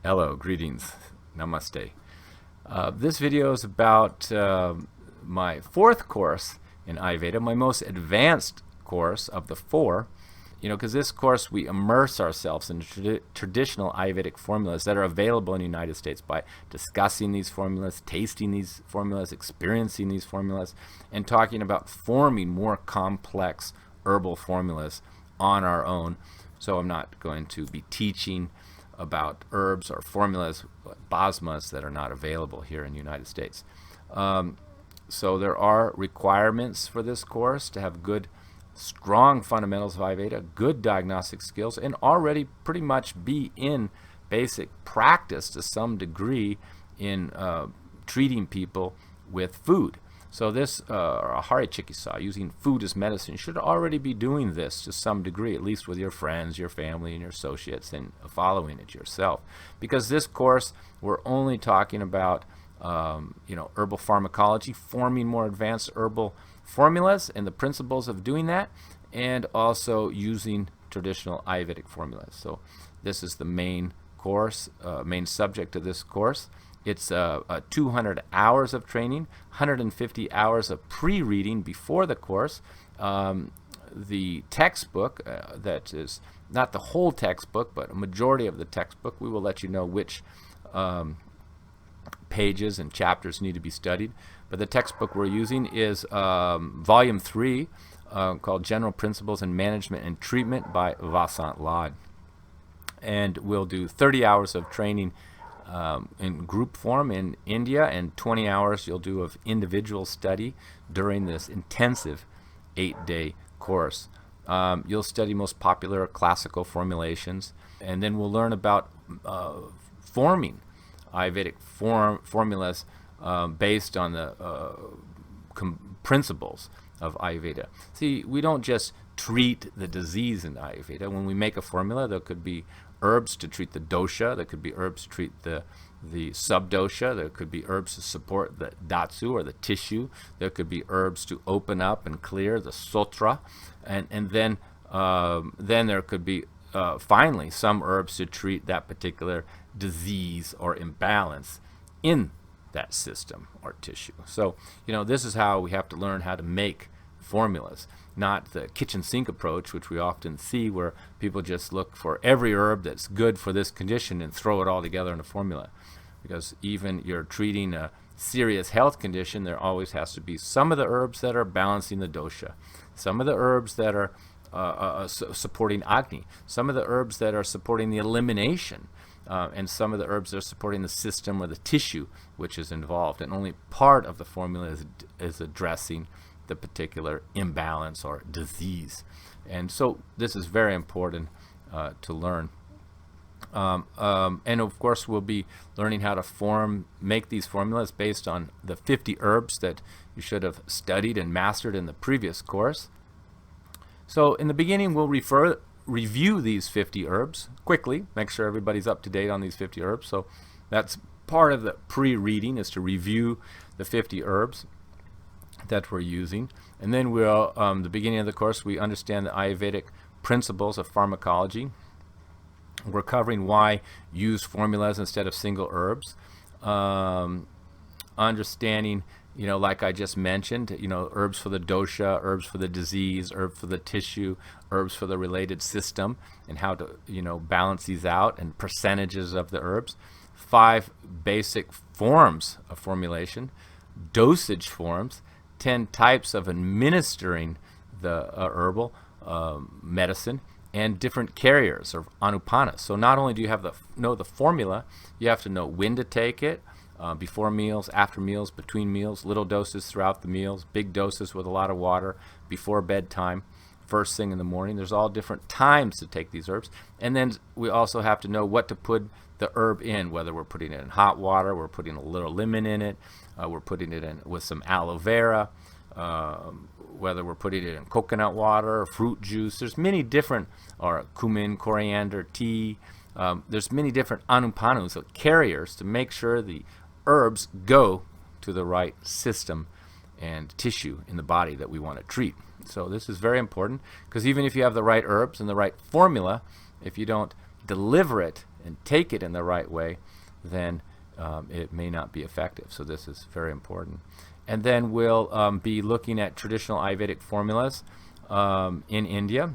Hello, greetings, namaste. This video is about my fourth course in Ayurveda, my most advanced course of the four. Because this course we immerse ourselves in traditional Ayurvedic formulas that are available in the United States by discussing these formulas, tasting these formulas, experiencing these formulas, and talking about forming more complex herbal formulas on our own. So I'm not going to be teaching about herbs or formulas, basmas, that are not available here in the United States. So there are requirements for this course to have good, strong fundamentals of Ayurveda, good diagnostic skills, and already pretty much be in basic practice to some degree in treating people with food. So this Ahari Chikitsa, using food as medicine, you should already be doing this to some degree, at least with your friends, your family, and your associates, and following it yourself. Because this course, we're only talking about herbal pharmacology, forming more advanced herbal formulas and the principles of doing that, and also using traditional Ayurvedic formulas. So this is the main course, main subject of this course. It's 200 hours of training, 150 hours of pre-reading before the course. The textbook, that is not the whole textbook, but a majority of the textbook, we will let you know which pages and chapters need to be studied. But the textbook we're using is Volume 3, called General Principles in Management and Treatment by Vasant Lad. And we'll do 30 hours of training in group form in India, and 20 hours you'll do of individual study during this intensive 8-day course. You'll study most popular classical formulations, and then we'll learn about forming Ayurvedic formulas based on the principles of Ayurveda. See, we don't just treat the disease in Ayurveda. When we make a formula, there could be herbs to treat the dosha, there could be herbs to treat the subdosha, there could be herbs to support the dhatu or the tissue, there could be herbs to open up and clear the sotra, and then there could be finally some herbs to treat that particular disease or imbalance in that system or tissue. So this is how we have to learn how to make formulas, not the kitchen sink approach, which we often see where people just look for every herb that's good for this condition and throw it all together in a formula. Because even you're treating a serious health condition, there always has to be some of the herbs that are balancing the dosha, some of the herbs that are supporting agni, some of the herbs that are supporting the elimination, and some of the herbs that are supporting the system or the tissue which is involved. And only part of the formula is addressing the particular imbalance or disease. And so this is very important to learn. And of course we'll be learning how to make these formulas based on the 50 herbs that you should have studied and mastered in the previous course. So in the beginning we'll review these 50 herbs quickly, make sure everybody's up to date on these 50 herbs. So that's part of the pre-reading, is to review the 50 herbs that we're using. And then we'll, the beginning of the course, we understand the Ayurvedic principles of pharmacology. We're covering why use formulas instead of single herbs. Understanding, like I just mentioned, herbs for the dosha, herbs for the disease, herbs for the tissue, herbs for the related system, and how to, balance these out, and percentages of the herbs. 5 basic forms of formulation, dosage forms, 10 types of administering the herbal medicine, and different carriers or anupanas. So not only do you have to know the formula, you have to know when to take it, before meals, after meals, between meals, little doses throughout the meals, big doses with a lot of water, before bedtime, first thing in the morning. There's all different times to take these herbs. And then we also have to know what to put the herb in, whether we're putting it in hot water, we're putting a little lemon in it, we're putting it in with some aloe vera, whether we're putting it in coconut water or fruit juice. There's many different, or cumin, coriander, tea. There's many different anupanus, so carriers, to make sure the herbs go to the right system and tissue in the body that we want to treat. So this is very important, because even if you have the right herbs and the right formula, if you don't deliver it and take it in the right way, then it may not be effective. So this is very important. And then we'll be looking at traditional Ayurvedic formulas in India.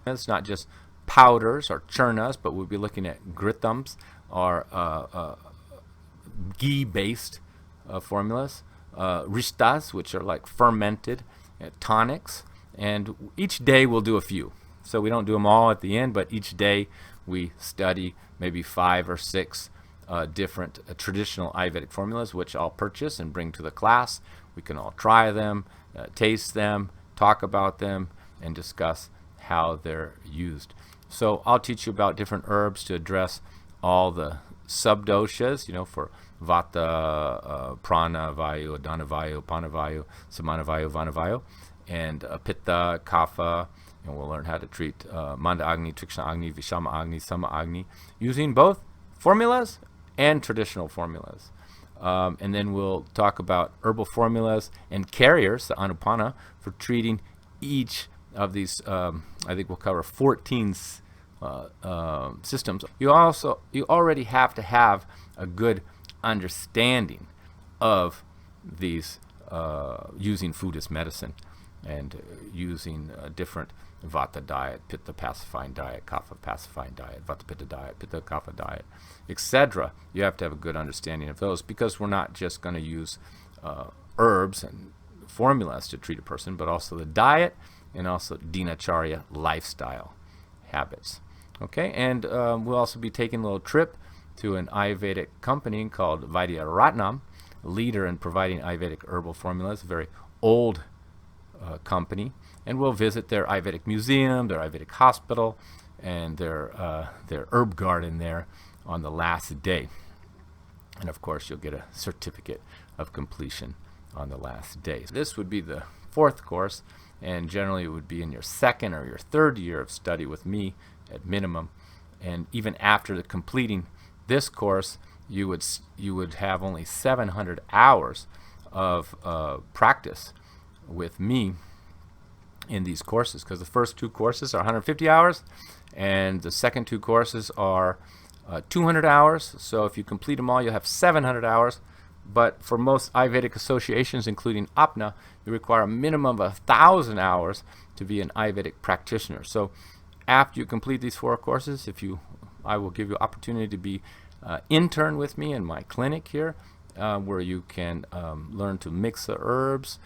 It's not just powders or churnas, but we'll be looking at ghrithams or ghee-based formulas, rishtas, which are like fermented tonics, and each day we'll do a few. So we don't do them all at the end, but each day we study maybe 5 or 6 different traditional Ayurvedic formulas, which I'll purchase and bring to the class. We can all try them, taste them, talk about them, and discuss how they're used. So I'll teach you about different herbs to address all the sub-doshas, for vata, prana, vayu, adana vayu, pana vayu, samana vayu, vana vayu, and pitta, kapha, and we'll learn how to treat manda agni, tikshna agni, vishama agni, sama agni, using both formulas and traditional formulas. And then we'll talk about herbal formulas and carriers, the anupana, for treating each of these. I think we'll cover 14 systems. You already have to have a good understanding of these using food as medicine and using different vata diet, pitta pacifying diet, kapha pacifying diet, vata pitta diet, pitta kapha diet, etc. You have to have a good understanding of those, because we're not just going to use herbs and formulas to treat a person, but also the diet and also dinacharya, lifestyle habits. Okay, and we'll also be taking a little trip to an Ayurvedic company called Vaidya Ratnam, a leader in providing Ayurvedic herbal formulas, a very old company, and we'll visit their Ayurvedic museum, their Ayurvedic hospital, and their herb garden there on the last day. And of course, you'll get a certificate of completion on the last day. This would be the 4th course, and generally it would be in your 2nd or your 3rd year of study with me at minimum. And even after completing this course, you would have only 700 hours of practice with me in these courses, because the first 2 courses are 150 hours and the second 2 courses are 200 hours. So if you complete them all, you'll have 700 hours. But for most Ayurvedic associations, including AAPNA, you require a minimum of 1,000 hours to be an Ayurvedic practitioner. So after you complete these 4 courses, I will give you opportunity to be intern with me in my clinic here, where you can learn to mix the herbs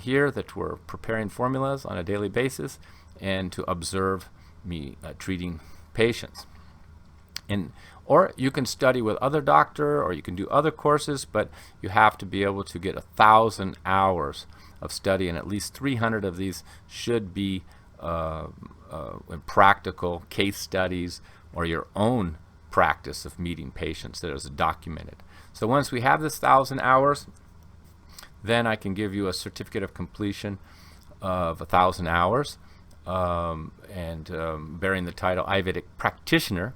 here that we're preparing formulas on a daily basis, and to observe me treating patients. Or you can study with other doctor, or you can do other courses, but you have to be able to get 1,000 hours of study, and at least 300 of these should be practical case studies or your own practice of meeting patients that is documented. So once we have this 1,000 hours, then I can give you a certificate of completion of 1,000 hours, and bearing the title Ayurvedic practitioner.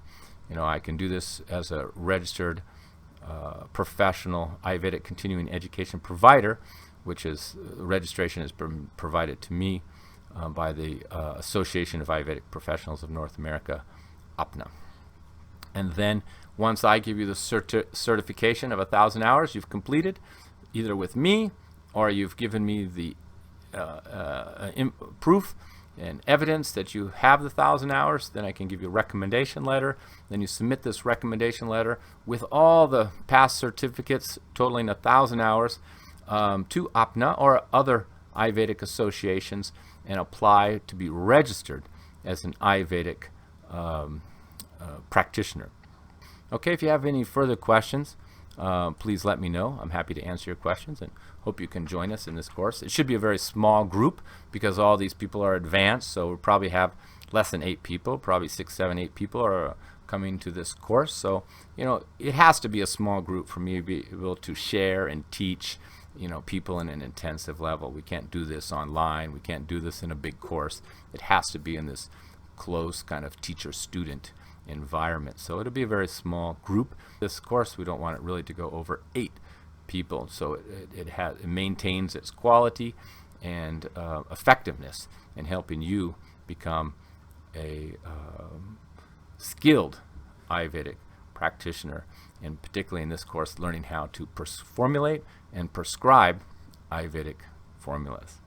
I can do this as a registered professional Ayurvedic continuing education provider, which is registration has been provided to me by the Association of Ayurvedic Professionals of North America, AAPNA. And then once I give you the certification of 1,000 hours you've completed, either with me or you've given me the proof and evidence that you have the 1,000 hours, then I can give you a recommendation letter. Then you submit this recommendation letter with all the past certificates totaling 1,000 hours to AAPNA or other Ayurvedic associations, and apply to be registered as an Ayurvedic practitioner. Okay, if you have any further questions, please let me know. I'm happy to answer your questions, and hope you can join us in this course. It should be a very small group, because all these people are advanced, so we'll probably have less than 8 people, probably 6, 7, 8 people are coming to this course. So, it has to be a small group for me to be able to share and teach, people in an intensive level. We can't do this online. We can't do this in a big course. It has to be in this close kind of teacher-student environment. So it'll be a very small group. This course, we don't want it really to go over 8 people. So it maintains its quality and effectiveness in helping you become a skilled Ayurvedic practitioner, and particularly in this course, learning how to formulate and prescribe Ayurvedic formulas.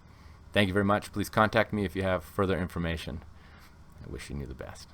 Thank you very much. Please contact me if you have further information. Wishing you the best.